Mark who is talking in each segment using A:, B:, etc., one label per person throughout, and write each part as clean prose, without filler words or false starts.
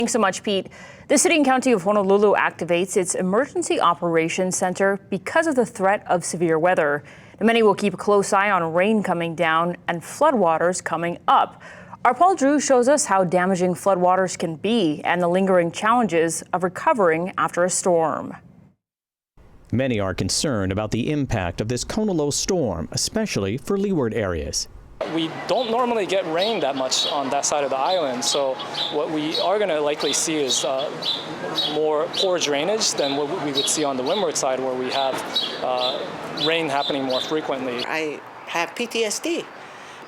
A: Thanks so much, Pete. The city and county of Honolulu activates its emergency operations center because of the threat of severe weather. Many will keep a close eye on rain coming down and floodwaters coming up. Our Paul Drew shows us how damaging floodwaters can be and the lingering challenges of recovering after a storm.
B: Many are concerned about the impact of this Kona low storm, especially for leeward areas.
C: We don't normally get rain that much on that side of the island, so what we are going to likely see is more poor drainage than what we would see on the windward side, where we have rain happening more frequently.
D: I have PTSD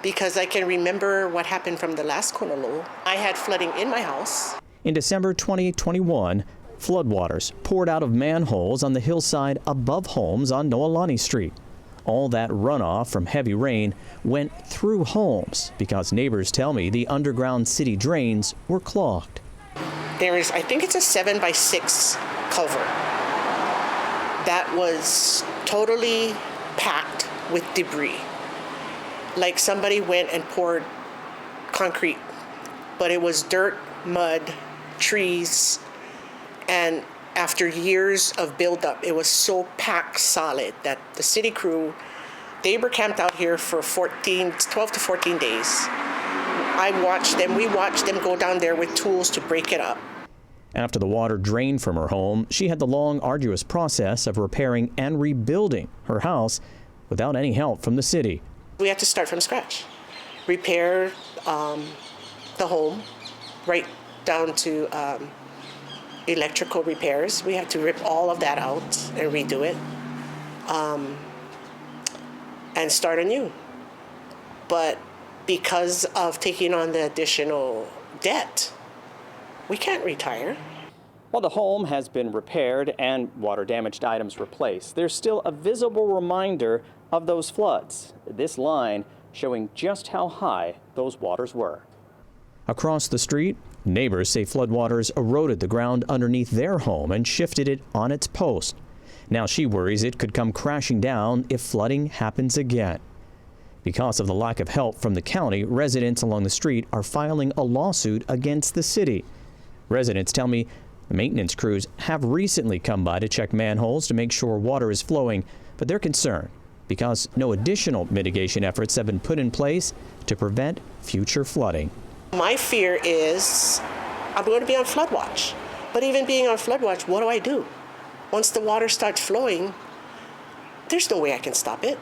D: because I can remember what happened from the last Kona low. I had flooding in my house.
B: In December 2021, floodwaters poured out of manholes on the hillside above homes on Noelani Street. All that runoff from heavy rain went through homes because neighbors tell me the underground city drains were clogged.
D: There is, I think it's a 7x6 culvert that was totally packed with debris. Like somebody went and poured concrete, but it was dirt, mud, trees, and after years of buildup, it was so packed solid that the city crew, they were camped out here for 12 to 14 days. We watched them go down there with tools to break it up.
B: After the water drained from her home, she had the long, arduous process of repairing and rebuilding her house without any help from the city.
D: We had to start from scratch, repair the home right down to electrical repairs. We had to rip all of that out and redo it and start anew. But because of taking on the additional debt, we can't retire.
B: While the home has been repaired and water-damaged items replaced, there's still a visible reminder of those floods. This line showing just how high those waters were. Across the street, neighbors say floodwaters eroded the ground underneath their home and shifted it on its post. Now she worries it could come crashing down if flooding happens again. Because of the lack of help from the county, residents along the street are filing a lawsuit against the city. Residents tell me the maintenance crews have recently come by to check manholes to make sure water is flowing, but they're concerned because no additional mitigation efforts have been put in place to prevent future flooding.
D: My fear is I'm going to be on flood watch. But even being on flood watch, what do I do? Once the water starts flowing, there's no way I can stop it.